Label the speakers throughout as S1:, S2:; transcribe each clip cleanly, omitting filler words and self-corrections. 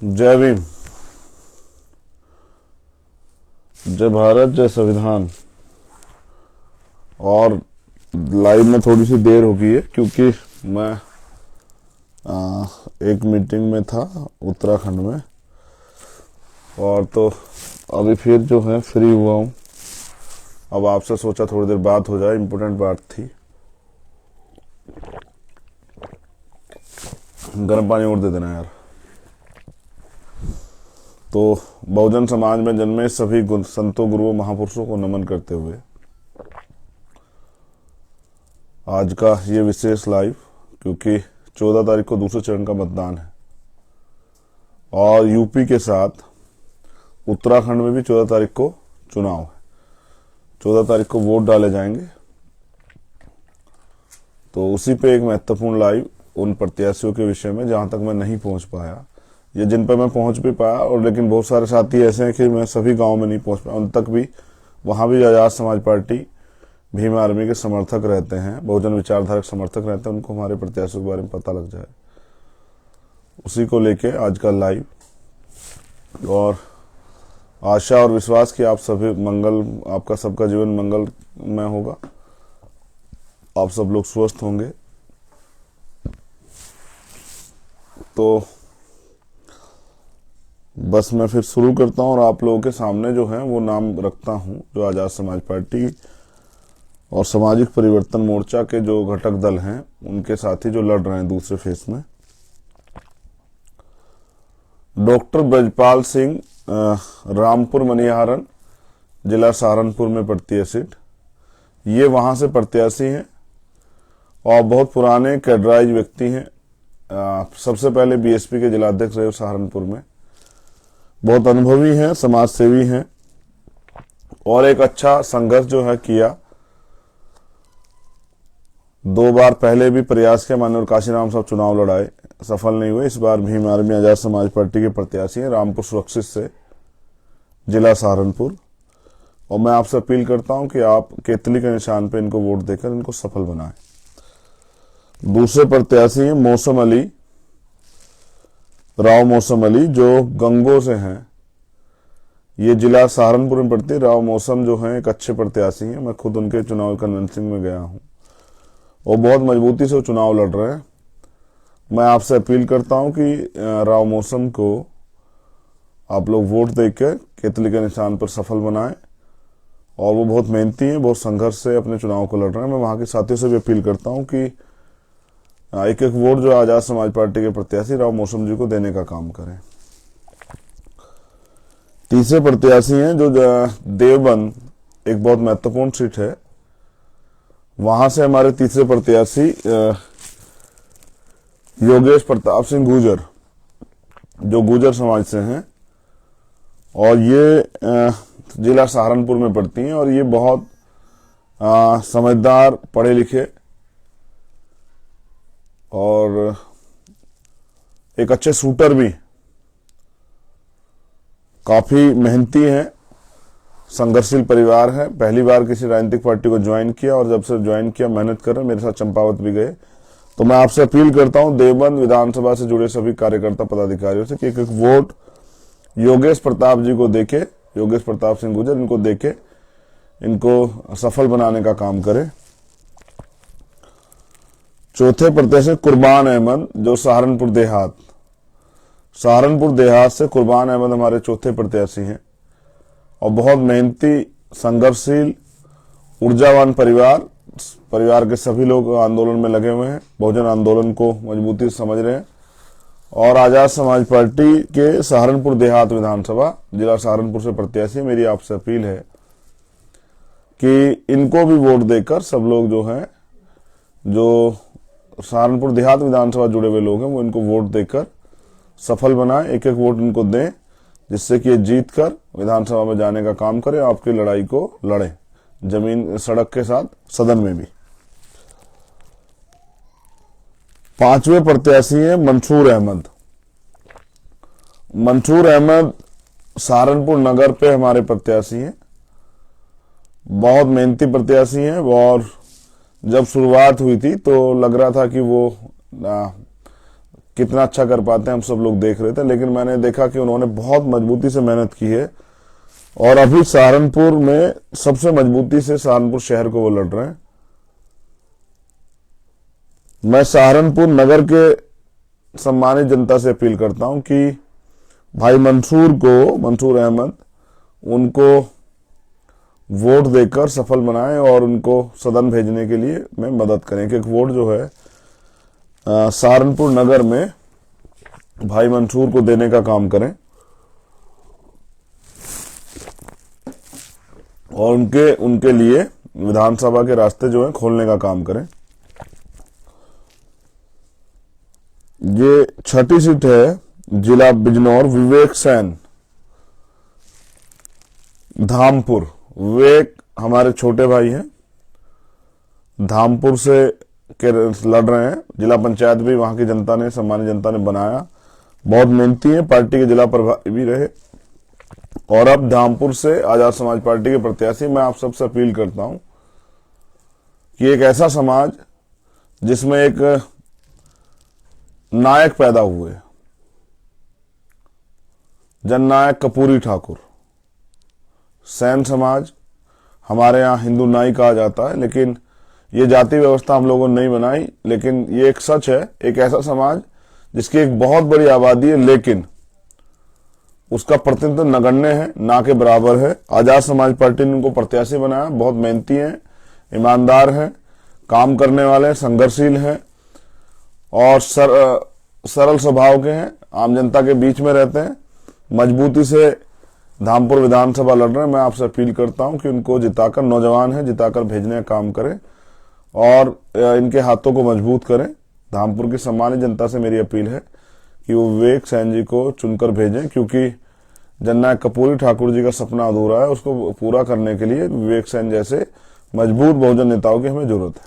S1: जय भीम, जय भारत, जय संविधान। और लाइव में थोड़ी सी देर हो गई है क्योंकि मैं एक मीटिंग में था उत्तराखंड में, और तो अभी फिर जो है फ्री हुआ हूँ। अब आपसे सोचा थोड़ी देर बात हो जाए, इम्पोर्टेंट बात थी। गर्म पानी और दे देना यार। तो बहुजन समाज में जन्मे सभी संतों, गुरुओं, महापुरुषों को नमन करते हुए आज का ये विशेष लाइव, क्योंकि 14 तारीख को दूसरे चरण का मतदान है और यूपी के साथ उत्तराखंड में भी 14 तारीख को चुनाव है। 14 तारीख को वोट डाले जाएंगे। तो उसी पे एक महत्वपूर्ण लाइव उन प्रत्याशियों के विषय में जहां तक मैं नहीं पहुंच पाया, या जिन पर मैं पहुंच भी पाया, और लेकिन बहुत सारे साथी ऐसे हैं कि मैं सभी गांव में नहीं पहुंच पाया, उन तक भी वहां भी आजाद समाज पार्टी, भीम आर्मी के समर्थक रहते हैं, बहुजन विचारधारक समर्थक रहते हैं, उनको हमारे प्रत्याशियों के बारे में पता लग जाए। उसी को लेके आज का लाइव, और आशा और विश्वास कि आप सभी आपका सबका जीवन मंगल में होगा, आप सब लोग स्वस्थ होंगे। तो बस मैं फिर शुरू करता हूं, और आप लोगों के सामने जो है वो नाम रखता हूं जो आजाद समाज पार्टी और सामाजिक परिवर्तन मोर्चा के जो घटक दल हैं उनके साथी जो लड़ रहे हैं दूसरे फेस में। डॉक्टर ब्रजपाल सिंह, रामपुर मनिहारन, जिला सहारनपुर में पड़ती है सीट। ये वहां से प्रत्याशी हैं और बहुत पुराने कैडराइज व्यक्ति हैं। सबसे पहले बीएसपी के जिलाध्यक्ष रहे सहारनपुर में, बहुत अनुभवी हैं, समाज सेवी हैं, और एक अच्छा संघर्ष जो है किया। 2 बार पहले भी प्रयास किया, माननीय काशीराम साहब चुनाव लड़ाए, सफल नहीं हुए। इस बार भीम आर्मी आजाद समाज पार्टी के प्रत्याशी हैं, रामपुर सुरक्षित से, जिला सहारनपुर। और मैं आपसे अपील करता हूं कि आप केतली के निशान पे इनको वोट देकर इनको सफल बनाएं। दूसरे प्रत्याशी हैं मौसम अली, राव मौसम अली, जो गंगो से हैं। ये जिला सहारनपुर में पड़ती है। राव मौसम जो हैं एक अच्छे प्रत्याशी हैं, मैं खुद उनके चुनाव कन्वेंसिंग में गया हूं और बहुत मजबूती से वो चुनाव लड़ रहे हैं। मैं आपसे अपील करता हूं कि राव मौसम को आप लोग वोट देकर केतली के निशान पर सफल बनाएं। और वो बहुत मेहनती हैं, बहुत संघर्ष से अपने चुनाव को लड़ रहे हैं। मैं वहां के साथियों से भी अपील करता हूं कि एक एक वोट जो आजाद समाज पार्टी के प्रत्याशी राव मौसम जी को देने का काम करें। तीसरे प्रत्याशी हैं जो देवबंद, एक बहुत महत्वपूर्ण सीट है, वहां से हमारे तीसरे प्रत्याशी योगेश प्रताप सिंह गुजर, जो गुजर समाज से हैं, और ये जिला सहारनपुर में पड़ती हैं। और ये बहुत समझदार, पढ़े लिखे और एक अच्छे शूटर भी, काफी मेहनती हैं, संघर्षशील परिवार है। पहली बार किसी राजनीतिक पार्टी को ज्वाइन किया, और जब से ज्वाइन किया मेहनत कर रहे हैं। मेरे साथ चंपावत भी गए। तो मैं आपसे अपील करता हूं देवबंद विधानसभा से जुड़े सभी कार्यकर्ता पदाधिकारियों से कि एक एक वोट योगेश प्रताप जी को देके, योगेश प्रताप सिंह गुजर, इनको देके इनको सफल बनाने का काम करें। चौथे प्रत्याशी कुर्बान अहमद, जो सहारनपुर देहात से कुर्बान अहमद हमारे चौथे प्रत्याशी हैं, और बहुत मेहनती, संघर्षशील, ऊर्जावान परिवार के सभी लोग आंदोलन में लगे हुए हैं, बहुजन आंदोलन को मजबूती से समझ रहे हैं। और आजाद समाज पार्टी के सहारनपुर देहात विधानसभा, जिला सहारनपुर से प्रत्याशी। मेरी आपसे अपील है कि इनको भी वोट देकर सब लोग जो हैं, जो सहारनपुर देहात विधानसभा जुड़े हुए लोग हैं, वो इनको वोट देकर सफल बनाएं। एक एक वोट इनको दें, जिससे कि ये जीत कर विधानसभा में जाने का काम करें, आपकी लड़ाई को लड़ें, जमीन सड़क के साथ सदन में भी। पांचवें प्रत्याशी हैं मंसूर अहमद। मंसूर अहमद सहारनपुर नगर पे हमारे प्रत्याशी हैं, बहुत मेहनती प्रत्याशी हैं। और जब शुरुआत हुई थी तो लग रहा था कि वो कितना अच्छा कर पाते हैं हम सब लोग देख रहे थे, लेकिन मैंने देखा कि उन्होंने बहुत मजबूती से मेहनत की है और अभी सहारनपुर में सबसे मजबूती से सहारनपुर शहर को वो लड़ रहे हैं। मैं सहारनपुर नगर के सम्मानित जनता से अपील करता हूं कि भाई मंसूर अहमद उनको वोट देकर सफल बनाएं और उनको सदन भेजने के लिए में मदद करें, क्योंकि वोट जो है सहारनपुर नगर में भाई मंसूर को देने का काम करें और उनके लिए विधानसभा के रास्ते जो है खोलने का काम करें। ये 6ठी सीट है जिला बिजनौर, विवेक सैन धामपुर। विवेक हमारे छोटे भाई हैं, धामपुर से के लड़ रहे हैं। जिला पंचायत भी वहां की जनता ने, सम्मानित जनता ने बनाया, बहुत मेहनती है, पार्टी के जिला प्रभारी भी रहे और अब धामपुर से आजाद समाज पार्टी के प्रत्याशी। मैं आप सबसे अपील करता हूं कि एक ऐसा समाज जिसमें एक नायक पैदा हुए, जननायक कपूरी ठाकुर, सैन समाज हमारे यहाँ हिंदू नाई कहा जाता है, लेकिन ये जाति व्यवस्था हम लोगों ने नहीं बनाई, लेकिन ये एक सच है। एक ऐसा समाज जिसकी एक बहुत बड़ी आबादी है लेकिन उसका प्रतिनिधित्व नगण्य है, ना के बराबर है। आजाद समाज पार्टी ने उनको प्रत्याशी बनाया। बहुत मेहनती हैं, ईमानदार हैं, काम करने वाले हैं, संघर्षशील हैं और सरल स्वभाव के हैं, आम जनता के बीच में रहते हैं, मजबूती से धामपुर विधानसभा लड़ रहे हैं। मैं आपसे अपील करता हूं कि उनको जिताकर, नौजवान है, जिताकर भेजने का काम करें और इनके हाथों को मजबूत करें। धामपुर की सम्मानित जनता से मेरी अपील है कि वो विवेक सैन जी को चुनकर भेजें, क्योंकि जननायक कपूरी ठाकुर जी का सपना अधूरा है। उसको पूरा करने के लिए विवेक सैन जैसे मजबूत बहुजन नेताओं की हमें जरूरत है।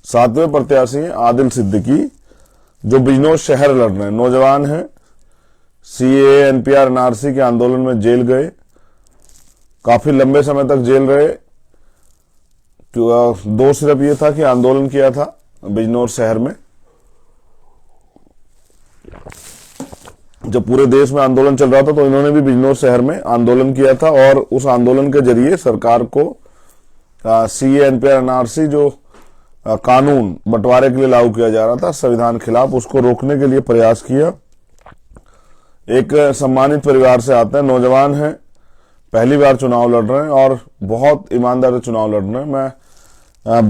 S1: 7वें प्रत्याशी हैं आदिल सिद्दीकी, जो बिजनौर शहर लड़ रहे हैं। नौजवान हैं, सीएए, एनपीआर, एनआरसी के आंदोलन में जेल गए, काफी लंबे समय तक जेल रहे। दो सिर्फ ये था कि आंदोलन किया था बिजनौर शहर में, जब पूरे देश में आंदोलन चल रहा था तो इन्होंने भी बिजनौर शहर में आंदोलन किया था और उस आंदोलन के जरिए सरकार को सीए, एनपीआर, एनआरसी जो कानून बंटवारे के लिए लागू किया जा रहा था संविधान खिलाफ, उसको रोकने के लिए प्रयास किया। एक सम्मानित परिवार से आते हैं, नौजवान हैं, पहली बार चुनाव लड़ रहे हैं और बहुत ईमानदार से चुनाव लड़ रहे हैं। मैं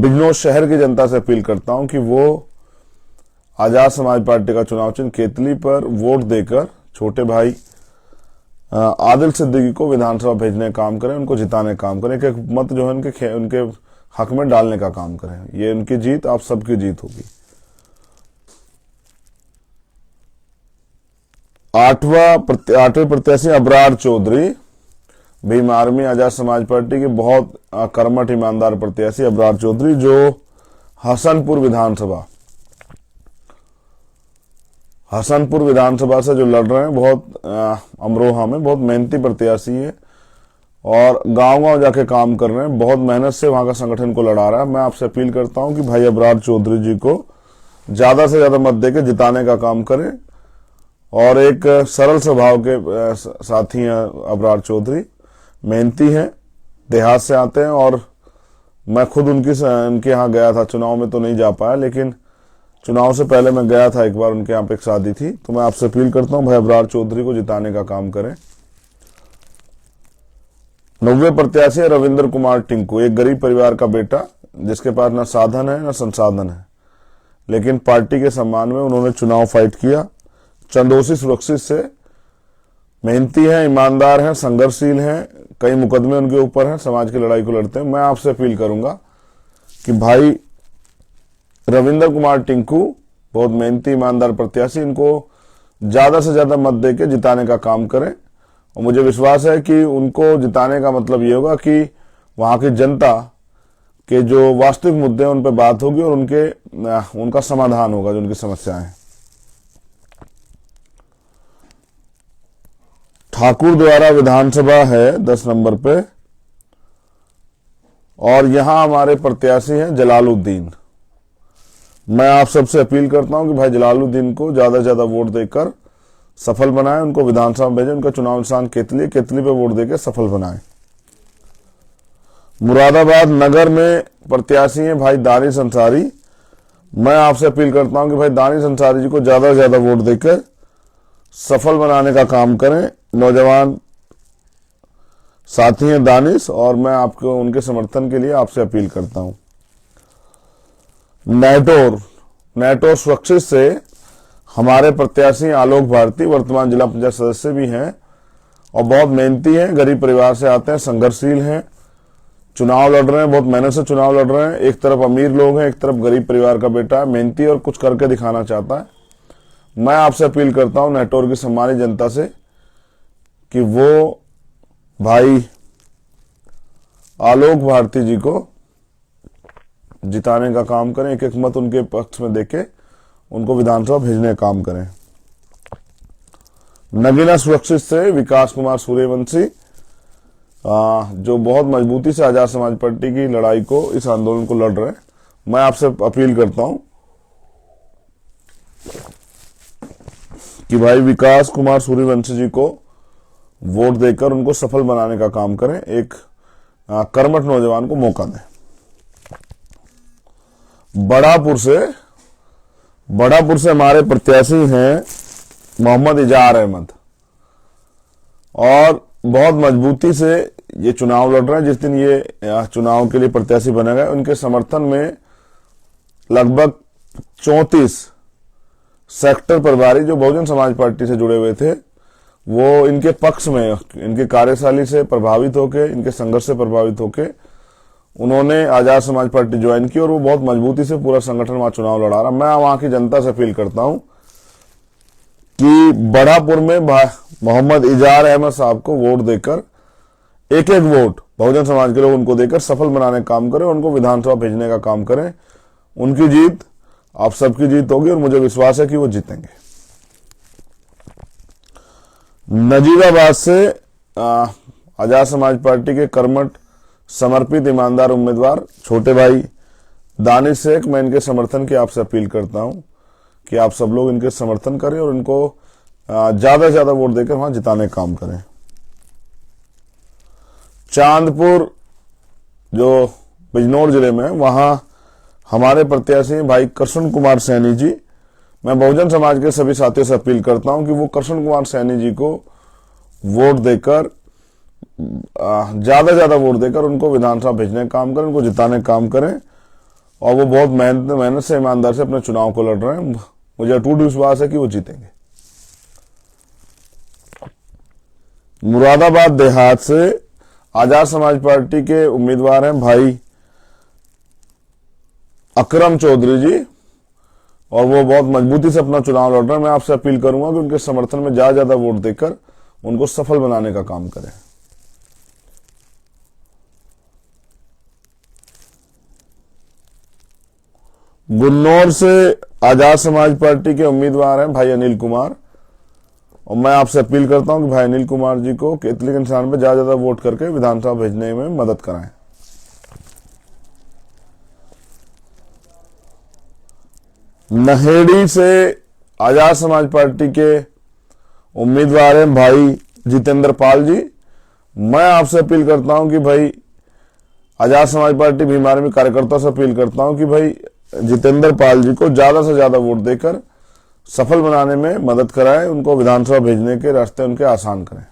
S1: बिजनौर शहर की जनता से अपील करता हूं कि वो आजाद समाज पार्टी का चुनाव चिन्ह केतली पर वोट देकर छोटे भाई आदिल सिद्दीकी को विधानसभा भेजने का काम करें, उनको जिताने का काम करें, एक मत जो है उनके हक में डालने का काम करें। ये उनकी जीत आप सबकी जीत होगी। 8वें प्रत्याशी अबरार चौधरी, भीम आर्मी आजाद समाज पार्टी के बहुत कर्मठ ईमानदार प्रत्याशी अबरार चौधरी, जो हसनपुर विधानसभा से जो लड़ रहे हैं, बहुत अमरोहा में बहुत मेहनती प्रत्याशी है और गांव-गांव जाके काम कर रहे हैं, बहुत मेहनत से वहां का संगठन को लड़ा रहा है। मैं आपसे अपील करता हूं कि भाई अबरार चौधरी जी को ज्यादा से ज्यादा मत देकर जिताने का काम करें और एक सरल स्वभाव के साथी हैं अबरार चौधरी, मेहनती हैं, देहात से आते हैं और मैं खुद उनके यहाँ गया था। चुनाव में तो नहीं जा पाया, लेकिन चुनाव से पहले मैं गया था एक बार, उनके यहाँ पे एक शादी थी। तो मैं आपसे अपील करता हूं भाई अबरार चौधरी को जिताने का काम करें। 9वें प्रत्याशी है रविंद्र कुमार टिंकू, एक गरीब परिवार का बेटा जिसके पास न साधन है न संसाधन है, लेकिन पार्टी के सम्मान में उन्होंने चुनाव फाइट किया। चंदोसी सुरक्षित से, मेहनती हैं, ईमानदार हैं, संघर्षशील हैं, कई मुकदमे उनके ऊपर हैं, समाज की लड़ाई को लड़ते हैं। मैं आपसे अपील करूंगा कि भाई रविंद्र कुमार टिंकू बहुत मेहनती ईमानदार प्रत्याशी, इनको ज्यादा से ज्यादा मत देके जिताने का काम करें और मुझे विश्वास है कि उनको जिताने का मतलब ये होगा कि वहां की जनता के जो वास्तविक मुद्दे हैं उन पर बात होगी और उनका समाधान होगा, जो उनकी समस्याएं हैं। ठाकुर द्वारा विधानसभा है 10 नंबर पे और यहां हमारे प्रत्याशी हैं जलालुद्दीन। मैं आप सबसे अपील करता हूं कि भाई जलालुद्दीन को ज्यादा से ज्यादा वोट देकर सफल बनाएं, उनको विधानसभा भेजें, उनका चुनाव निशान केतली पे वोट देकर सफल बनाएं। मुरादाबाद नगर में प्रत्याशी हैं भाई दानिश अंसारी। मैं आपसे अपील करता हूं कि भाई दानिश अंसारी जी को ज्यादा से ज्यादा वोट देकर सफल बनाने का काम करें। नौजवान साथी हैं दानिश, और मैं आपको उनके समर्थन के लिए आपसे अपील करता हूं। नेटोर सुरक्षित से हमारे प्रत्याशी आलोक भारती वर्तमान जिला पंचायत सदस्य भी हैं और बहुत मेहनती हैं, गरीब परिवार से आते हैं, संघर्षशील हैं, चुनाव लड़ रहे हैं, बहुत मेहनत से चुनाव लड़ रहे हैं। एक तरफ अमीर लोग हैं, एक तरफ गरीब परिवार का बेटा है, मेहनती और कुछ करके दिखाना चाहता है। मैं आपसे अपील करता हूं नेटोर की सम्मानित जनता से कि वो भाई आलोक भारती जी को जिताने का काम करें, एक एक मत उनके पक्ष में देके उनको विधानसभा भेजने का काम करें। नगीना सुरक्षित से विकास कुमार सूर्यवंशी जो बहुत मजबूती से आजाद समाज पार्टी की लड़ाई को, इस आंदोलन को लड़ रहे हैं। मैं आपसे अपील करता हूं कि भाई विकास कुमार सूर्यवंशी जी को वोट देकर उनको सफल बनाने का काम करें, एक कर्मठ नौजवान को मौका दें। बड़ापुर से हमारे प्रत्याशी हैं मोहम्मद इजार अहमद, और बहुत मजबूती से ये चुनाव लड़ रहे हैं। जिस दिन ये चुनाव के लिए प्रत्याशी बने गए, उनके समर्थन में लगभग 34 सेक्टर प्रभारी जो बहुजन समाज पार्टी से जुड़े हुए थे, वो इनके पक्ष में, इनके कार्यशैली से प्रभावित होके, इनके संघर्ष से प्रभावित होके उन्होंने आजाद समाज पार्टी ज्वाइन की और वो बहुत मजबूती से पूरा संगठन वहां चुनाव लड़ा रहा। मैं वहां की जनता से अपील करता हूं कि बड़ापुर में मोहम्मद इजार अहमद साहब को वोट देकर, एक एक वोट बहुजन समाज के लोग उनको देकर सफल बनाने का काम करें, उनको विधानसभा भेजने का काम करें। उनकी जीत आप सबकी जीत होगी और मुझे विश्वास है कि वो जीतेंगे। नजीबाबाद से आजाद समाज पार्टी के कर्मठ, समर्पित, ईमानदार उम्मीदवार छोटे भाई दानिश शेख, मैं इनके समर्थन की आपसे अपील करता हूं कि आप सब लोग इनके समर्थन करें और इनको ज्यादा से ज्यादा वोट देकर वहां जिताने का काम करें। चांदपुर जो बिजनौर जिले में, वहां हमारे प्रत्याशी भाई कृष्ण कुमार सैनी जी। मैं बहुजन समाज के सभी साथियों से अपील करता हूं कि वो कृष्ण कुमार सैनी जी को वोट देकर, ज्यादा से ज्यादा वोट देकर उनको विधानसभा भेजने का काम करें, उनको जिताने का काम करें। और वो बहुत मेहनत से, ईमानदार से अपने चुनाव को लड़ रहे हैं। मुझे अटूट विश्वास है कि वो जीतेंगे। मुरादाबाद देहात से आजाद समाज पार्टी के उम्मीदवार हैं भाई अकरम चौधरी जी, और वो बहुत मजबूती से अपना चुनाव लड़ रहे हैं। मैं आपसे अपील करूंगा कि उनके समर्थन में ज्यादा वोट देकर उनको सफल बनाने का काम करें। गुन्नौर से आजाद समाज पार्टी के उम्मीदवार हैं भाई अनिल कुमार, और मैं आपसे अपील करता हूं कि भाई अनिल कुमार जी को केतली के निशान पर ज्यादा वोट करके विधानसभा भेजने में मदद कराएं। नहेड़ी से आजाद समाज पार्टी के उम्मीदवार हैं भाई जितेंद्र पाल जी। मैं आपसे अपील करता हूं कि भाई आजाद समाज पार्टी भीमार में कार्यकर्ताओं से अपील करता हूं कि भाई जितेंद्र पाल जी को ज्यादा से ज्यादा वोट देकर सफल बनाने में मदद कराएं, उनको विधानसभा भेजने के रास्ते उनके आसान करें।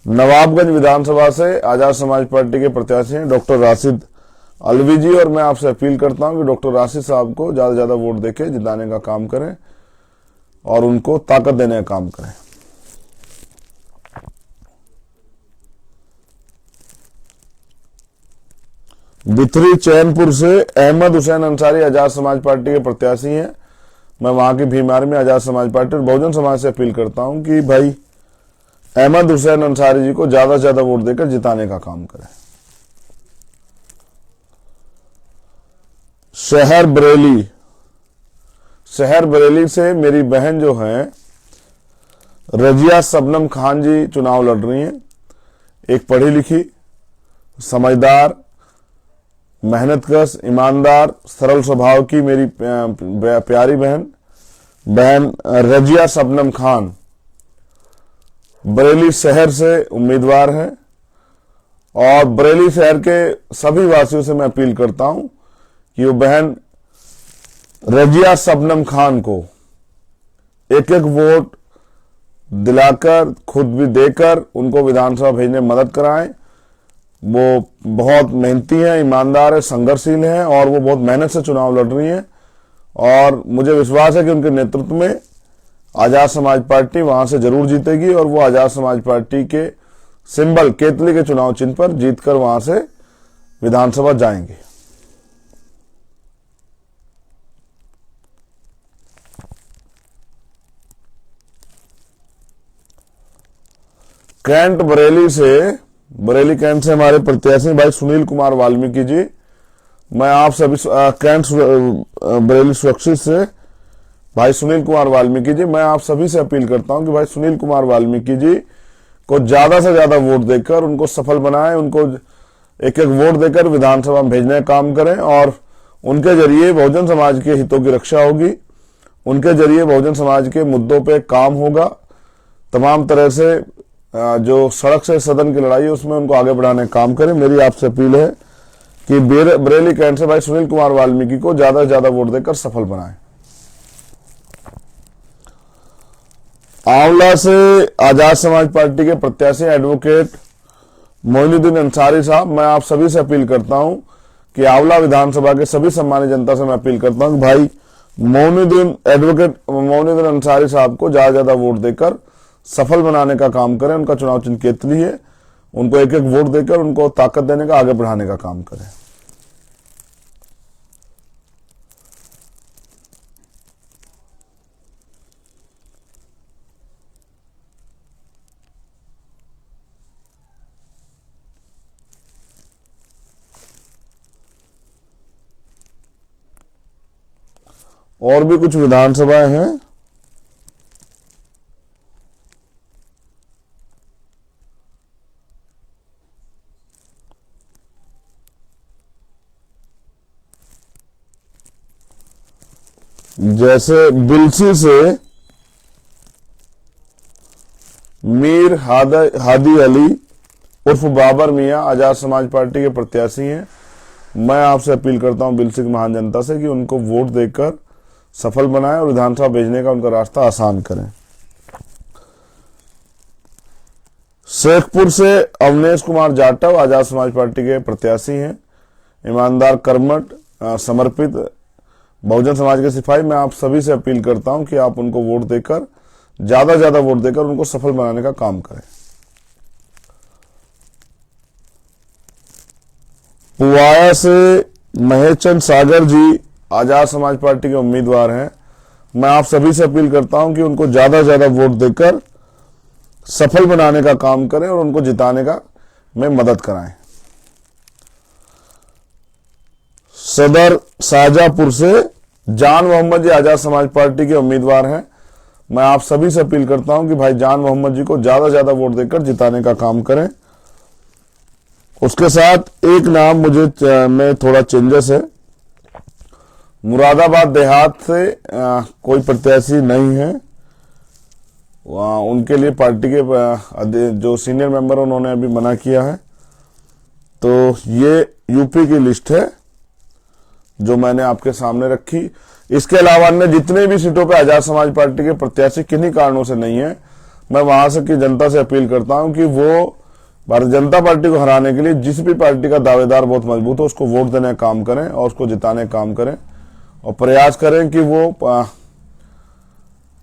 S1: नवाबगंज विधानसभा से आजाद समाज पार्टी के प्रत्याशी हैं डॉक्टर राशिद अलवी जी, और मैं आपसे अपील करता हूं कि डॉक्टर राशिद साहब को ज्यादा से ज्यादा वोट देके जिताने का काम करें और उनको ताकत देने का काम करें। बिथरी चैनपुर से अहमद हुसैन अंसारी आजाद समाज पार्टी के प्रत्याशी हैं। मैं वहां की भीमार में आजाद समाज पार्टी और बहुजन समाज से अपील करता हूं कि भाई अहमद हुसैन अंसारी जी को ज्यादा से ज्यादा वोट देकर जिताने का काम करें। शहर बरेली से मेरी बहन जो है रजिया सबनम खान जी चुनाव लड़ रही हैं। एक पढ़ी लिखी, समझदार, मेहनतकश, ईमानदार, सरल स्वभाव की मेरी प्यारी बहन रजिया शबनम खान बरेली शहर से उम्मीदवार है। और बरेली शहर के सभी वासियों से मैं अपील करता हूं कि वो बहन रजिया शबनम खान को एक एक वोट दिलाकर, खुद भी देकर उनको विधानसभा भेजने में मदद कराएं। वो बहुत मेहनती है, ईमानदार है, संघर्षशील है और वो बहुत मेहनत से चुनाव लड़ रही हैं। और मुझे विश्वास है कि उनके नेतृत्व में आजाद समाज पार्टी वहां से जरूर जीतेगी और वो आजाद समाज पार्टी के सिंबल केतली के चुनाव चिन्ह पर जीतकर वहां से विधानसभा जाएंगे। कैंट बरेली कैंट से हमारे प्रत्याशी भाई सुनील कुमार वाल्मीकि जी, मैं आप सभी कैंट बरेली सुरक्षित से भाई सुनील कुमार वाल्मीकि जी, मैं आप सभी से अपील करता हूं कि भाई सुनील कुमार वाल्मीकि जी को ज्यादा से ज्यादा वोट देकर उनको सफल बनाएं, उनको एक एक वोट देकर विधानसभा में भेजने का काम करें और उनके जरिए बहुजन समाज के हितों की रक्षा होगी, उनके जरिए बहुजन समाज के मुद्दों पे काम होगा। तमाम तरह से जो सड़क से सदन की लड़ाई है उसमें उनको आगे बढ़ाने का काम करें। मेरी आपसे अपील है कि बरेली कैंट से भाई सुनील कुमार वाल्मीकि को ज्यादा से ज्यादा वोट देकर सफल बनाएं। आंवला से आजाद समाज पार्टी के प्रत्याशी एडवोकेट मोइनुद्दीन अंसारी साहब, मैं आप सभी से अपील करता हूं कि आंवला विधानसभा के सभी सम्मानित जनता से मैं अपील करता हूं कि भाई एडवोकेट मोइनुद्दीन अंसारी साहब को ज्यादा ज्यादा वोट देकर सफल बनाने का काम करें। उनका चुनाव चिन्ह केतली है, उनको एक एक वोट देकर उनको ताकत देने का, आगे बढ़ाने का काम करें। और भी कुछ विधानसभाएं हैं। जैसे बिलसी से मीर हादी अली उर्फ बाबर मियां आजाद समाज पार्टी के प्रत्याशी हैं। मैं आपसे अपील करता हूं बिलसी की महान जनता से कि उनको वोट देकर सफल बनाएं और विधानसभा भेजने का उनका रास्ता आसान करें। शेखपुर से अवनेश कुमार जाटव आजाद समाज पार्टी के प्रत्याशी हैं, ईमानदार, कर्मठ, समर्पित, बहुजन समाज के सिपाही। मैं आप सभी से अपील करता हूं कि आप उनको वोट देकर, ज्यादा ज्यादा वोट देकर उनको सफल बनाने का काम करें। पुवाया से महेश चंद सागर जी आजाद समाज पार्टी के उम्मीदवार हैं। मैं आप सभी से अपील करता हूं कि उनको ज्यादा से ज्यादा वोट देकर सफल बनाने का काम करें और उनको जिताने का में मदद कराएं। सदर शाहजहांपुर से जान मोहम्मद जी आजाद समाज पार्टी के उम्मीदवार हैं। मैं आप सभी से अपील करता हूं कि भाई जान मोहम्मद जी को ज्यादा से ज्यादा वोट देकर जिताने का काम करें। उसके साथ एक नाम में थोड़ा चेंजेस है। मुरादाबाद देहात से कोई प्रत्याशी नहीं है, उनके लिए पार्टी के जो सीनियर मेंबर उन्होंने अभी मना किया है। तो ये यूपी की लिस्ट है जो मैंने आपके सामने रखी। इसके अलावा अन्य जितने भी सीटों पे आजाद समाज पार्टी के प्रत्याशी किन्हीं कारणों से नहीं है, मैं वहां से की जनता से अपील करता हूं कि वो भारतीय जनता पार्टी को हराने के लिए जिस भी पार्टी का दावेदार बहुत मजबूत हो उसको वोट देने का काम करें और उसको जिताने का काम करें और प्रयास करें कि वो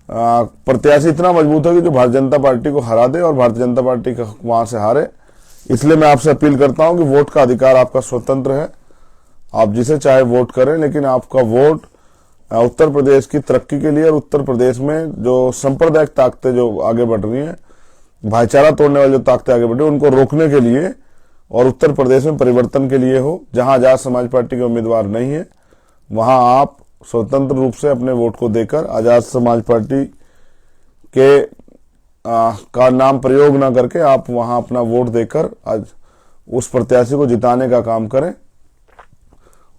S1: प्रत्याशी इतना मजबूत हो कि जो भारतीय जनता पार्टी को हरा दे और भारतीय जनता पार्टी का वहां से हारे। इसलिए मैं आपसे अपील करता हूं कि वोट का अधिकार आपका स्वतंत्र है, आप जिसे चाहे वोट करें, लेकिन आपका वोट उत्तर प्रदेश की तरक्की के लिए और उत्तर प्रदेश में जो सांप्रदायिक ताकतें जो आगे बढ़ रही हैं, भाईचारा तोड़ने वाली जो ताकतें आगे बढ़ रही हैं, उनको रोकने के लिए और उत्तर प्रदेश में परिवर्तन के लिए हो। जहां आजाद समाज पार्टी के उम्मीदवार नहीं है वहां आप स्वतंत्र रूप से अपने वोट को देकर आजाद समाज पार्टी के का नाम प्रयोग न करके आप वहां अपना वोट देकर आज उस प्रत्याशी को जिताने का काम करें।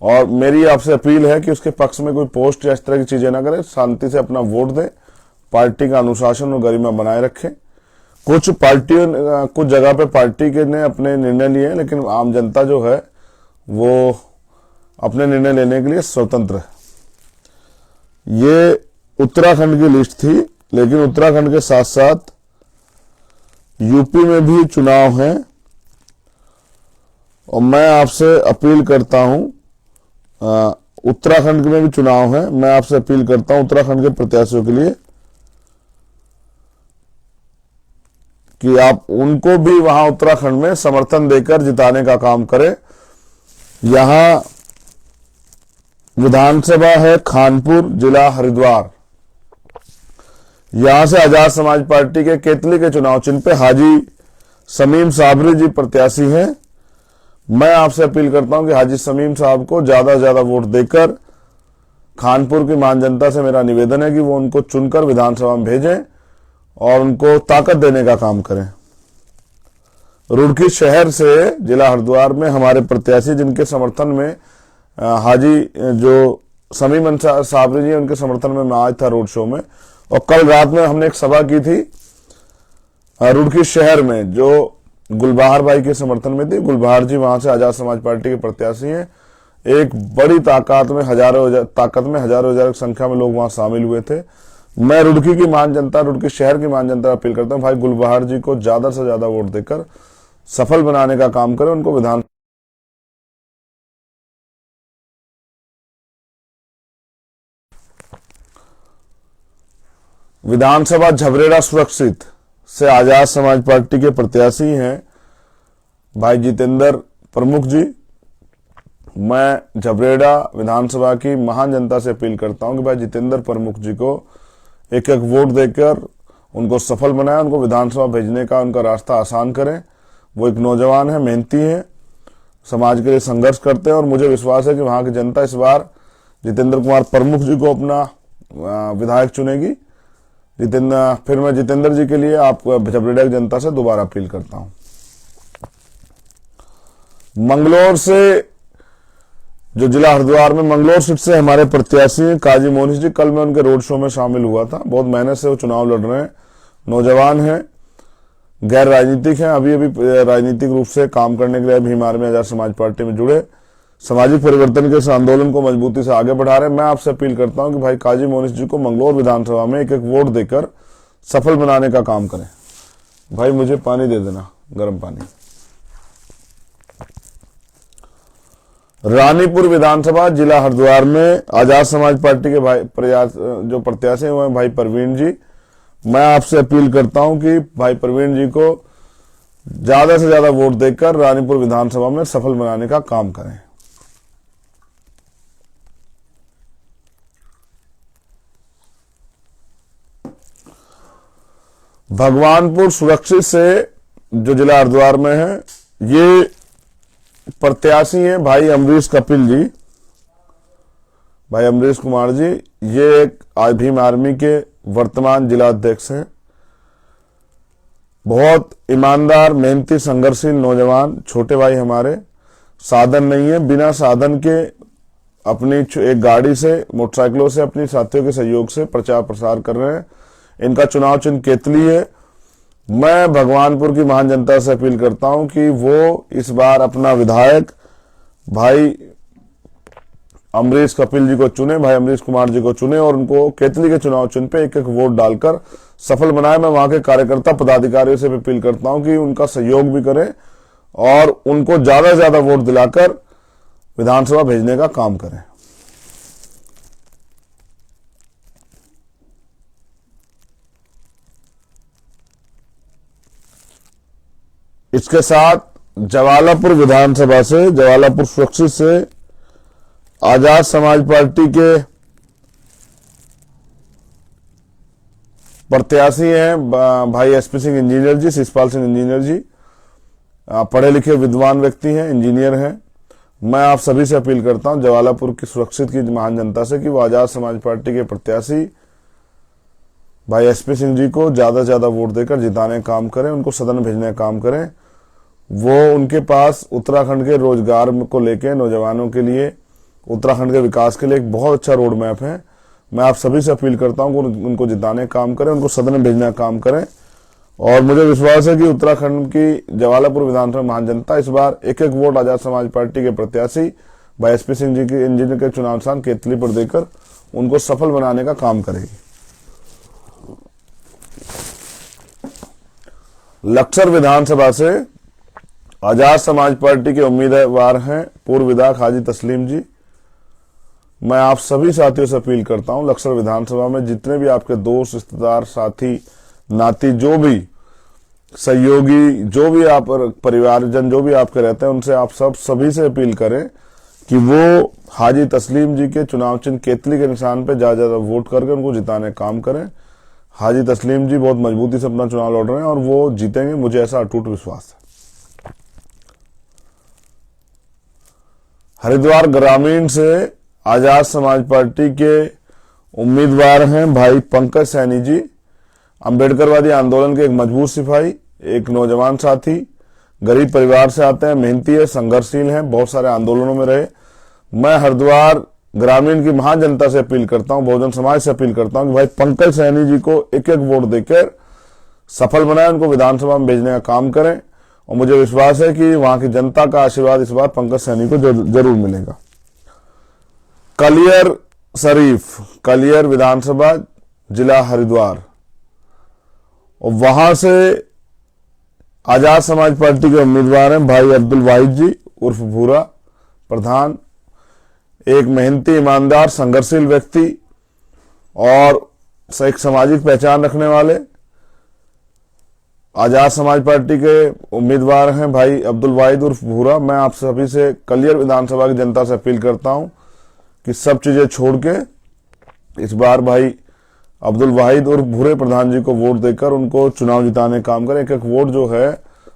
S1: और मेरी आपसे अपील है कि उसके पक्ष में कोई पोस्ट या इस तरह की चीजें ना करें, शांति से अपना वोट दें, पार्टी का अनुशासन और गरिमा बनाए रखें। कुछ जगह पे पार्टी के ने अपने निर्णय लिए हैं, लेकिन आम जनता जो है वो अपने निर्णय लेने के लिए स्वतंत्र है। ये उत्तराखंड की लिस्ट थी, लेकिन उत्तराखंड के साथ साथ यूपी में भी चुनाव है और मैं आपसे अपील करता हूं, उत्तराखंड में भी चुनाव है, मैं आपसे अपील करता हूं उत्तराखंड के प्रत्याशियों के लिए कि आप उनको भी वहां उत्तराखंड में समर्थन देकर जिताने का काम करें। यहां विधानसभा है खानपुर, जिला हरिद्वार। यहां से आजाद समाज पार्टी के केतली के चुनाव चिन्ह पे हाजी समीम साबरी जी प्रत्याशी हैं। मैं आपसे अपील करता हूं कि हाजी समीम साहब को ज्यादा से ज्यादा वोट देकर, खानपुर की मान जनता से मेरा निवेदन है कि वो उनको चुनकर विधानसभा में भेजें और उनको ताकत देने का काम करें। रुड़की शहर से जिला हरिद्वार में हमारे प्रत्याशी, जिनके समर्थन में हाजी जो समीम साबरी जी, उनके समर्थन में मैं आज था रोड शो में, और कल रात में हमने एक सभा की थी रुड़की शहर में जो गुलबहार भाई के समर्थन में थी। गुलबहार जी वहां से आजाद समाज पार्टी के प्रत्याशी हैं। एक बड़ी ताकत में हजारों हजार की संख्या में लोग वहां शामिल हुए थे। मैं रुड़की की मान जनता, रुड़की शहर की मान जनता अपील करता हूं, भाई गुलबहार जी को ज्यादा से ज्यादा वोट देकर सफल बनाने का काम करें, उनको विधानसभा झबरेड़ा सुरक्षित से आजाद समाज पार्टी के प्रत्याशी हैं भाई जितेंद्र प्रमुख जी। मैं झबरेड़ा विधानसभा की महान जनता से अपील करता हूं कि भाई जितेंद्र प्रमुख जी को एक एक वोट देकर उनको सफल बनाएं, उनको विधानसभा भेजने का उनका रास्ता आसान करें। वो एक नौजवान है, मेहनती है, समाज के लिए संघर्ष करते हैं और मुझे विश्वास है कि वहां की जनता इस बार जितेंद्र कुमार प्रमुख जी को अपना विधायक चुनेगी। फिर मैं जितेंद्र जी के लिए आप झबरेड़ा की जनता से दोबारा अपील करता हूं। मंगलौर से, जो जिला हरिद्वार में मंगलौर सीट से हमारे प्रत्याशी हैं काजी मोनिश जी, कल मैं उनके रोड शो में शामिल हुआ था। बहुत मेहनत से वो चुनाव लड़ रहे हैं, नौजवान हैं, गैर राजनीतिक हैं, अभी राजनीतिक रूप से काम करने के लिए भीम आर्मी आजाद समाज पार्टी में जुड़े, सामाजिक परिवर्तन के इस आंदोलन को मजबूती से आगे बढ़ा रहे हैं। मैं आपसे अपील करता हूं कि भाई काजी मोनिश जी को मंगलौर विधानसभा में एक एक वोट देकर सफल बनाने का काम करें। भाई मुझे पानी दे देना, गर्म पानी। रानीपुर विधानसभा जिला हरिद्वार में आजाद समाज पार्टी के भाई जो प्रत्याशी हैं वो हैं भाई प्रवीण जी। मैं आपसे अपील करता हूं कि भाई प्रवीण जी को ज्यादा से ज्यादा वोट देकर रानीपुर विधानसभा में सफल बनाने का काम करें। भगवानपुर सुरक्षित से जो जिला हरिद्वार में है, ये प्रत्याशी हैं भाई अमरीश कपिल जी, भाई अमरीश कुमार जी। ये एक भीम आर्मी के वर्तमान जिला अध्यक्ष हैं। बहुत ईमानदार, मेहनती, संघर्षशील नौजवान छोटे भाई हमारे। साधन नहीं है, बिना साधन के अपनी एक गाड़ी से, मोटरसाइकिलों से, अपनी साथियों के सहयोग से प्रचार प्रसार कर रहे हैं। इनका चुनाव चिन्ह केतली है। मैं भगवानपुर की महान जनता से अपील करता हूं कि वो इस बार अपना विधायक भाई अमरीश कपिल जी को चुने, भाई अमरीश कुमार जी को चुने और उनको केतली के चुनाव चिन्ह पे एक एक वोट डालकर सफल बनाए। मैं वहां के कार्यकर्ता पदाधिकारियों से अपील करता हूं कि उनका सहयोग भी करें और उनको ज्यादा से ज्यादा वोट दिलाकर विधानसभा भेजने का काम करें। इसके साथ जवालापुर विधानसभा से, जवालापुर सुरक्षित से आजाद समाज पार्टी के प्रत्याशी हैं भाई एसपी सिंह इंजीनियर जी, शिषपाल सिंह इंजीनियर जी। पढ़े लिखे विद्वान व्यक्ति हैं, इंजीनियर हैं। मैं आप सभी से अपील करता हूं जवालापुर की सुरक्षित की महान जनता से कि वो आजाद समाज पार्टी के प्रत्याशी भाई एसपी सिंह जी को ज्यादा से ज्यादा वोट देकर जिताने का काम करें, उनको सदन भेजने का काम करें। वो उनके पास उत्तराखंड के रोजगार को लेकर नौजवानों के लिए उत्तराखंड के विकास के लिए एक बहुत अच्छा रोड मैप है। मैं आप सभी से अपील करता हूं कि उनको जिताने का काम करें, उनको सदन में भेजने का काम करें। और मुझे विश्वास है कि उत्तराखंड की जवालापुर विधानसभा महान जनता इस बार एक एक वोट आजाद समाज पार्टी के प्रत्याशी भाई एसपी सिंह जी के इंजीनियर के चुनाव स्थान केतली पर देकर उनको सफल बनाने का काम करेगी। लक्सर विधानसभा से आजाद समाज पार्टी के उम्मीदवार हैं पूर्व विधायक हाजी तस्लीम जी। मैं आप सभी साथियों से अपील करता हूं, लक्सर विधानसभा में जितने भी आपके दोस्त, रिश्तेदार, साथी, नाती, जो भी सहयोगी, जो भी आप परिवारजन जो भी आपके रहते हैं, उनसे आप सभी से अपील करें कि वो हाजी तस्लीम जी के चुनाव चिन्ह केतली के निशान पे ज्यादा वोट करके उनको जिताने का काम करें। हाजी तस्लीम जी बहुत मजबूती से अपना चुनाव लड़ रहे हैं और वो जीतेंगे, मुझे ऐसा अटूट विश्वास है। हरिद्वार ग्रामीण से आजाद समाज पार्टी के उम्मीदवार हैं भाई पंकज सैनी जी। अंबेडकरवादी आंदोलन के एक मजबूत सिपाही, एक नौजवान साथी, गरीब परिवार से आते हैं, मेहनती है, संघर्षशील हैं, बहुत सारे आंदोलनों में रहे। मैं हरिद्वार ग्रामीण की महान जनता से अपील करता हूं, बहुजन समाज से अपील करता हूं कि भाई पंकज सैनी जी को एक एक वोट देकर सफल बनाए, उनको विधानसभा में भेजने का काम करें। और मुझे विश्वास है कि वहां की जनता का आशीर्वाद इस बार पंकज सैनी को जरूर मिलेगा। कलियर शरीफ, कलियर विधानसभा, जिला हरिद्वार, और वहां से आजाद समाज पार्टी के उम्मीदवार हैं भाई अब्दुल वाहिद जी उर्फ भूरा प्रधान। एक मेहनती, ईमानदार, संघर्षशील व्यक्ति और एक सामाजिक पहचान रखने वाले आजाद समाज पार्टी के उम्मीदवार हैं भाई अब्दुल वाहिद उर्फ भूरा। मैं आप सभी से कलियर विधानसभा की जनता से अपील करता हूं कि सब चीजें छोड़ के इस बार भाई अब्दुल वाहिद और भूरे प्रधान जी को वोट देकर उनको चुनाव जिताने का काम करें। एक एक वोट जो है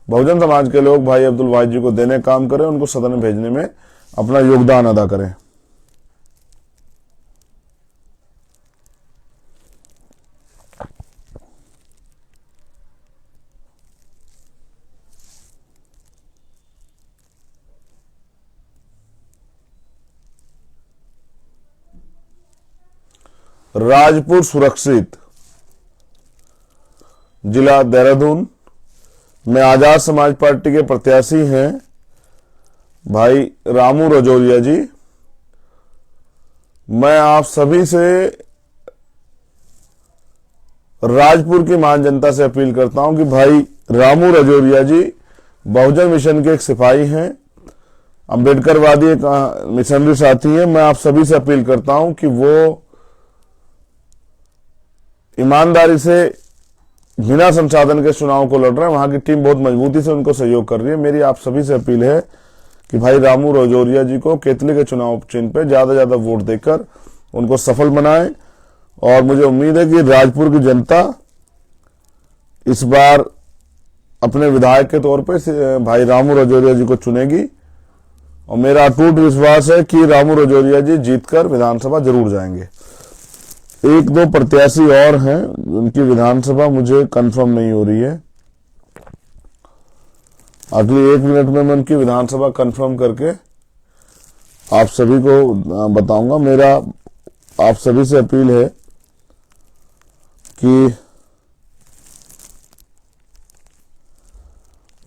S1: बहुजन समाज के लोग भाई अब्दुल वाहिद जी को देने का काम करें, उनको सदन में भेजने में अपना योगदान अदा करें। राजपुर सुरक्षित, जिला देहरादून में आजाद समाज पार्टी के प्रत्याशी हैं भाई रामू रजौरिया जी। मैं आप सभी से राजपुर की महान जनता से अपील करता हूं कि भाई रामू रजौरिया जी बहुजन मिशन के एक सिपाही हैं, अंबेडकरवादी एक मिशनरी साथी हैं। मैं आप सभी से अपील करता हूं कि वो ईमानदारी से बिना संसाधन के चुनाव को लड़ रहे हैं। वहां की टीम बहुत मजबूती से उनको सहयोग कर रही है। मेरी आप सभी से अपील है कि भाई रामू रजौरिया जी को केतली के चुनाव चिन्ह पे ज्यादा वोट देकर उनको सफल बनाएं। और मुझे उम्मीद है कि राजपुर की जनता इस बार अपने विधायक के तौर पे भाई रामू रजौरिया जी को चुनेगी। और मेरा अटूट विश्वास है कि रामू रजौरिया जी जीतकर विधानसभा जरूर जाएंगे। एक दो प्रत्याशी और हैं, उनकी विधानसभा मुझे कंफर्म नहीं हो रही है। अगली 1 मिनट में मैं उनकी विधानसभा कंफर्म करके आप सभी को बताऊंगा। मेरा आप सभी से अपील है कि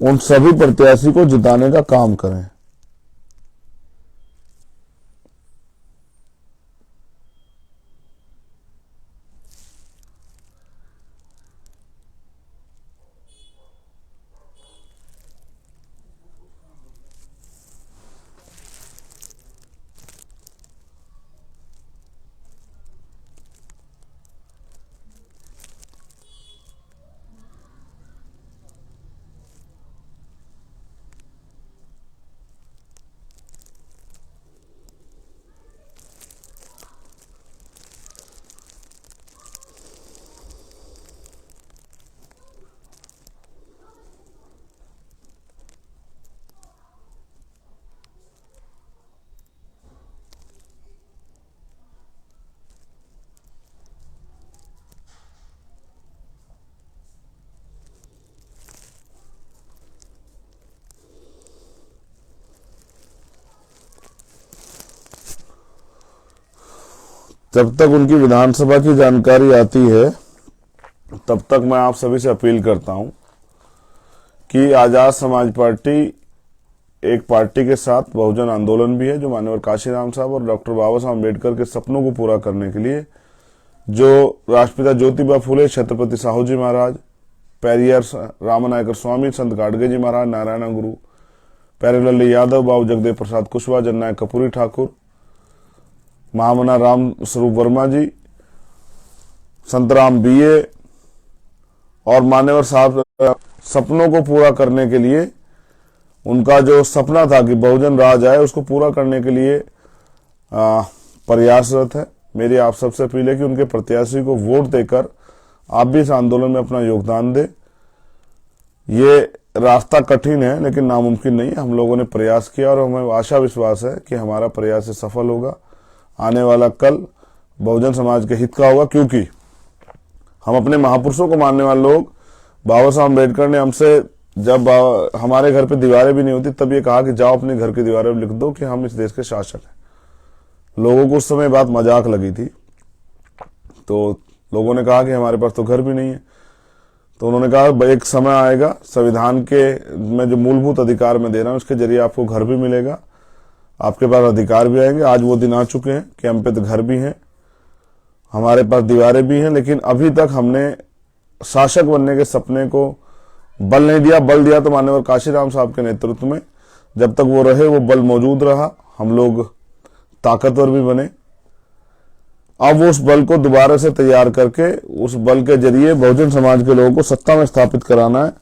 S1: उन सभी प्रत्याशी को जिताने का काम करें। जब तक उनकी विधानसभा की जानकारी आती है तब तक मैं आप सभी से अपील करता हूं कि आजाद समाज पार्टी एक पार्टी के साथ बहुजन आंदोलन भी है, जो माननीय काशीराम साहब और डॉक्टर बाबा साहब अम्बेडकर के सपनों को पूरा करने के लिए, जो राष्ट्रपिता ज्योतिबा फुले, छत्रपति साहू जी महाराज, पेरियर रामनायकर स्वामी, संत गाडगे जी महाराज, नारायण गुरु, प्यारेलाल यादव, बाबू जगदेव प्रसाद कुशवाहा, जननायक कपूरी ठाकुर, महामना राम स्वरूप वर्मा जी, संतराम बीए और मान्यवर साहब सपनों को पूरा करने के लिए, उनका जो सपना था कि बहुजन राज आए, उसको पूरा करने के लिए प्रयासरत है। मेरी आप सबसे अपील है कि उनके प्रत्याशी को वोट देकर आप भी इस आंदोलन में अपना योगदान दें। ये रास्ता कठिन है लेकिन नामुमकिन नहीं है। हम लोगों ने प्रयास किया और हमें आशा विश्वास है कि हमारा प्रयास सफल होगा। आने वाला कल बहुजन समाज के हित का होगा, क्योंकि हम अपने महापुरुषों को मानने वाले लोग, बाबा साहब अम्बेडकर ने हमसे, जब हमारे घर पे दीवारें भी नहीं होती, तब ये कहा कि जाओ अपने घर की दीवारें पर लिख दो कि हम इस देश के शासक हैं। लोगों को उस समय बात मजाक लगी थी, तो लोगों ने कहा कि हमारे पास तो घर भी नहीं है। तो उन्होंने कहा एक समय आएगा, संविधान के में जो मूलभूत अधिकार मैं दे रहा हूं उसके जरिए आपको घर भी मिलेगा, आपके पास अधिकार भी आएंगे। आज वो दिन आ चुके हैं कि हम पे तो घर भी हैं, हमारे पास दीवारें भी हैं, लेकिन अभी तक हमने शासक बनने के सपने को बल नहीं दिया। बल दिया तो माननीय काशीराम साहब के नेतृत्व में, जब तक वो रहे वो बल मौजूद रहा, हम लोग ताकतवर भी बने। अब वो उस बल को दोबारा से तैयार करके उस बल के जरिए बहुजन समाज के लोगों को सत्ता में स्थापित कराना है।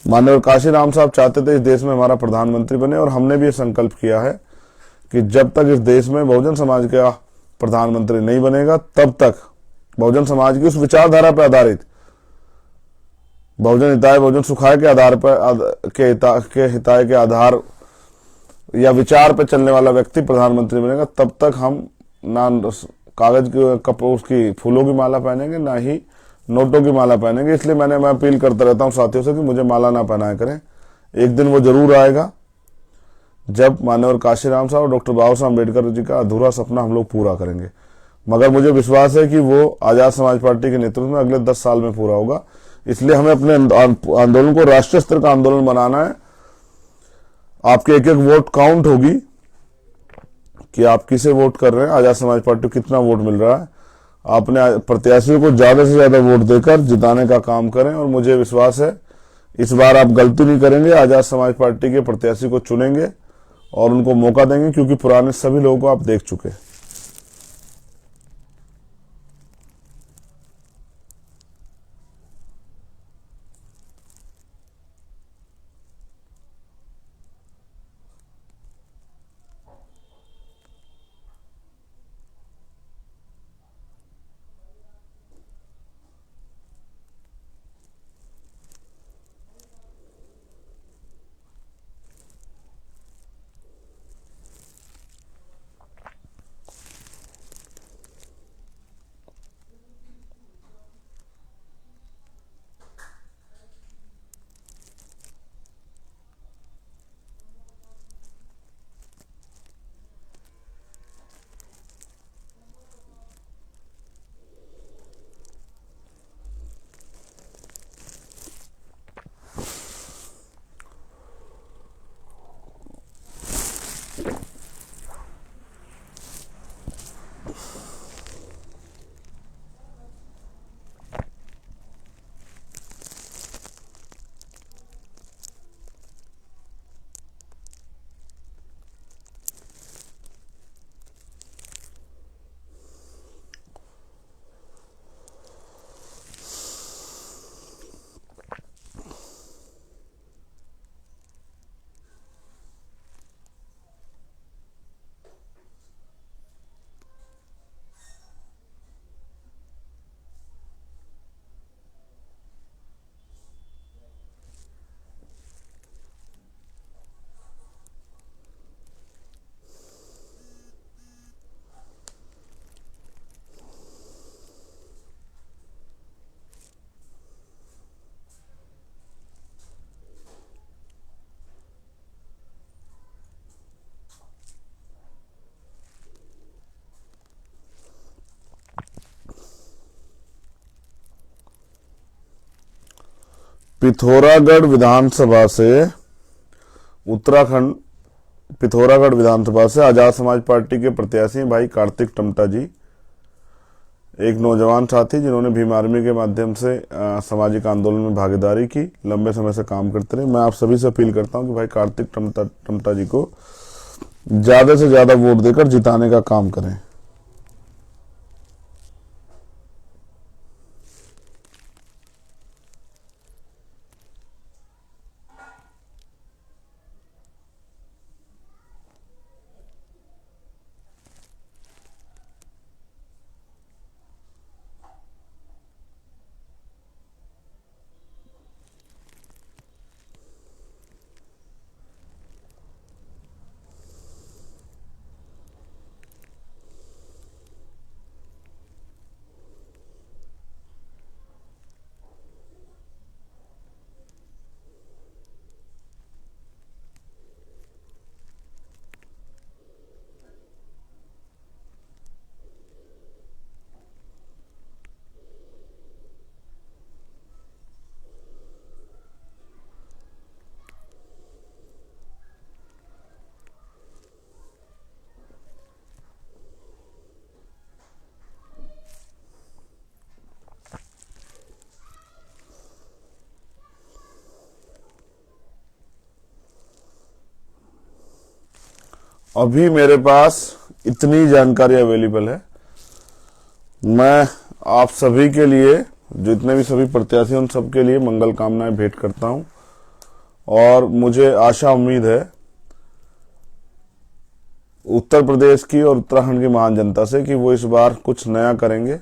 S1: माननीय काशीराम साहब चाहते थे इस देश में हमारा प्रधानमंत्री बने, और हमने भी ये संकल्प किया है कि जब तक इस देश में बहुजन समाज का प्रधानमंत्री नहीं बनेगा, तब तक बहुजन समाज की उस विचारधारा पर आधारित, बहुजन हिताय बहुजन सुखाय के आधार पर के हिताय के आधार या विचार पर चलने वाला व्यक्ति प्रधानमंत्री बनेगा, तब तक हम ना कागज के उसकी फूलों की माला पहनेंगे, ना ही नोटों की माला पहनेंगे। इसलिए मैं अपील करता रहता हूं साथियों से कि मुझे माला ना पहनाया करें। एक दिन वो जरूर आएगा जब माननीय काशीराम साहब और डॉक्टर बाबा साहब अम्बेडकर जी का अधूरा सपना हम लोग पूरा करेंगे। मगर मुझे विश्वास है कि वो आजाद समाज पार्टी के नेतृत्व में अगले 10 साल में पूरा होगा। इसलिए हमें अपने आंदोलन को राष्ट्रीय स्तर का आंदोलन बनाना है। आपके एक एक वोट काउंट होगी कि आप किसे वोट कर रहे हैं, आजाद समाज पार्टी को कितना वोट मिल रहा है। आपने प्रत्याशियों को ज्यादा से ज्यादा वोट देकर जिताने का काम करें, और मुझे विश्वास है इस बार आप गलती नहीं करेंगे। आजाद समाज पार्टी के प्रत्याशी को चुनेंगे और उनको मौका देंगे, क्योंकि पुराने सभी लोगों को आप देख चुके हैं। पिथौरागढ़ विधानसभा से उत्तराखंड पिथौरागढ़ विधानसभा से आजाद समाज पार्टी के प्रत्याशी भाई कार्तिक टमटा जी, एक नौजवान साथी जिन्होंने भीम आर्मी के माध्यम से सामाजिक आंदोलन में भागीदारी की, लंबे समय से काम करते रहे। मैं आप सभी से अपील करता हूं कि भाई कार्तिक टमटा जी को ज्यादा से ज्यादा वोट देकर जिताने का काम करें। अभी मेरे पास इतनी जानकारी अवेलेबल है। मैं आप सभी के लिए, जितने भी सभी प्रत्याशी उन सबके लिए मंगल कामनाएं भेंट करता हूं और मुझे आशा उम्मीद है उत्तर प्रदेश की और उत्तराखंड की महान जनता से कि वो इस बार कुछ नया करेंगे।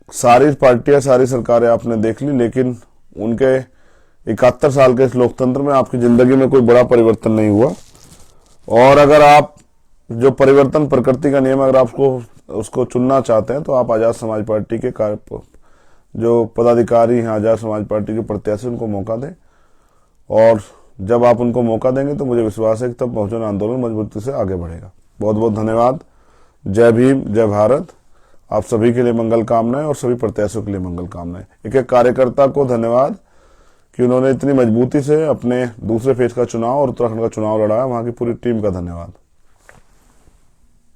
S1: सारी पार्टियां, सारी सरकारें आपने देख ली, लेकिन उनके 71 साल के इस लोकतंत्र में आपकी जिंदगी में कोई बड़ा परिवर्तन नहीं हुआ। और अगर आप जो परिवर्तन प्रकृति का नियम, अगर आपको उसको चुनना चाहते हैं तो आप आजाद समाज पार्टी के जो पदाधिकारी हैं, आजाद समाज पार्टी के प्रत्याशी, उनको मौका दें। और जब आप उनको मौका देंगे तो मुझे विश्वास है कि तब बहुजन आंदोलन मजबूती से आगे बढ़ेगा। बहुत बहुत धन्यवाद। जय भीम, जय भारत। आप सभी के लिए मंगल कामनाएं और सभी प्रत्याशियों के लिए मंगल कामनाएं। एक एक कार्यकर्ता को धन्यवाद कि उन्होंने इतनी मजबूती से अपने दूसरे फेज का चुनाव और उत्तराखंड का चुनाव लड़ाया। वहां की पूरी टीम का धन्यवाद।